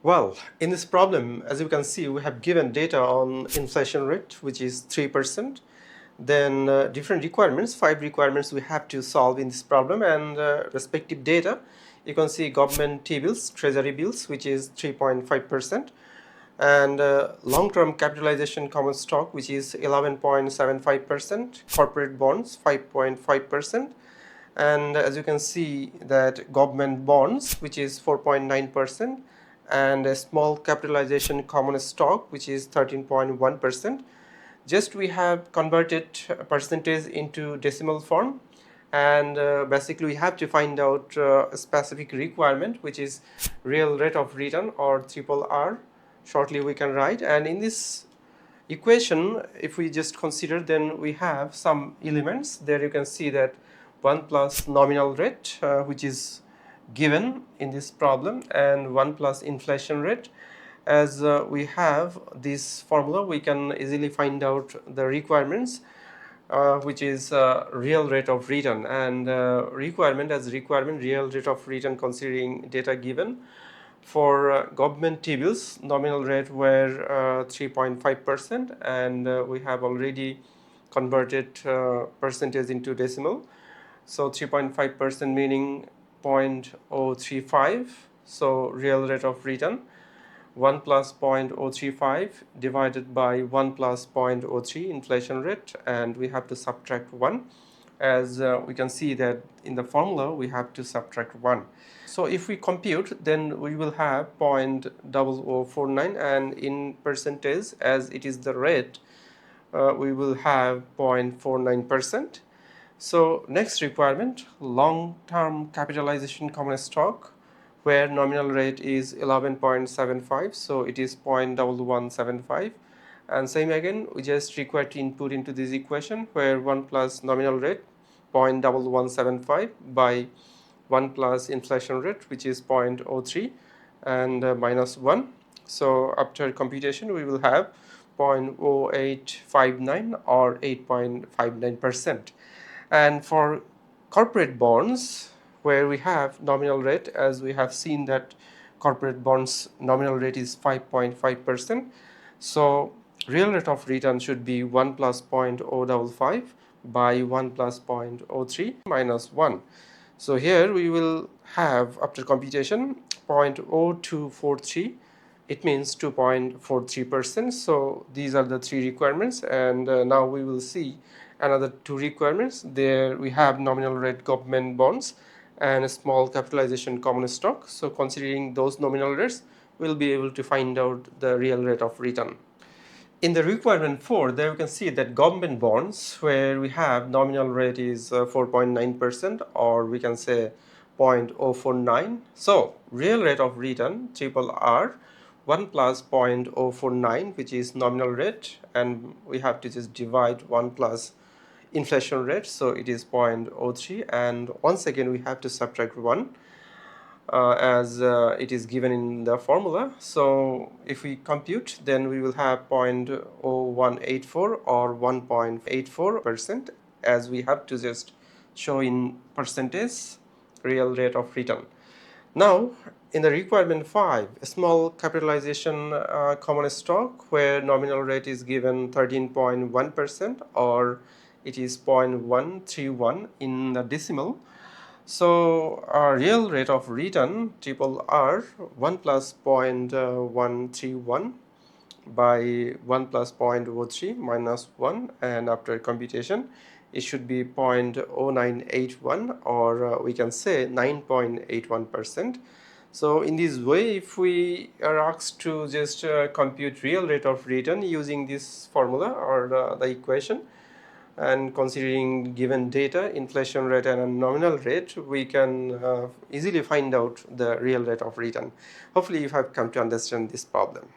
Well, in this problem, as you can see, we have given data on inflation rate, which is 3%. Then different requirements, 5 requirements we have to solve in this problem, and respective data. You can see government T-bills, treasury bills, which is 3.5%, and long-term capitalization common stock, which is 11.75%, corporate bonds 5.5%, and as you can see that government bonds, which is 4.9%, and a small capitalization common stock, which is 13.1%. Just we have converted percentage into decimal form, and basically we have to find out a specific requirement, which is real rate of return, or triple R shortly we can write. And in this equation, if we just consider, then we have some elements. There you can see that 1 plus nominal rate, which is given in this problem, and 1 plus inflation rate. As we have this formula, we can easily find out the requirements, which is real rate of return, and requirement as requirement real rate of return considering data given. For government T-bills, nominal rate were 3.5%, and we have already converted percentage into decimal. So 3.5% meaning 0.035. So real rate of return 1 plus 0.035 divided by 1 plus 0.03 inflation rate, and we have to subtract 1. As we can see that in the formula we have to subtract 1. So if we compute, then we will have 0.0049, and in percentage, as it is the rate, we will have 0.49%. So next requirement, long-term capitalization common stock, where nominal rate is 11.75, so it is 0.1175. And same again, we just require to input into this equation, where 1 plus nominal rate 0.1175 by 1 plus inflation rate, which is 0.03, and minus 1. So after computation, we will have 0.0859 or 8.59%. And for corporate bonds, where we have nominal rate, as we have seen that corporate bonds nominal rate is 5.5%. So real rate of return should be 1 plus 0.055 by 1 plus 0.03 minus 1. So here we will have, after computation, 0.0243. It means 2.43%. So these are the 3 requirements, and now we will see another 2 requirements. There we have nominal rate government bonds and a small capitalization common stock. So considering those nominal rates, we'll be able to find out the real rate of return. In the requirement 4, there you can see that government bonds, where we have nominal rate is 4.9%, or we can say 0.049. So real rate of return, triple R, 1 plus 0.049, which is nominal rate, and we have to just divide 1 plus inflation rate, so it is 0.03, and once again we have to subtract 1, as it is given in the formula. So if we compute, then we will have 0.0184 or 1.84%, as we have to just show in percentage real rate of return. Now in the requirement 5, a small capitalization common stock, where nominal rate is given 13.1%, or it is 0.131 in the decimal. So our real rate of return, triple R, 1 plus 0.131 by 1 plus 0.03 minus 1, and after computation it should be 0.0981, or we can say 9.81%. So in this way, if we are asked to just compute real rate of return using this formula or the equation, and considering given data, inflation rate and a nominal rate, we can easily find out the real rate of return. Hopefully you have come to understand this problem.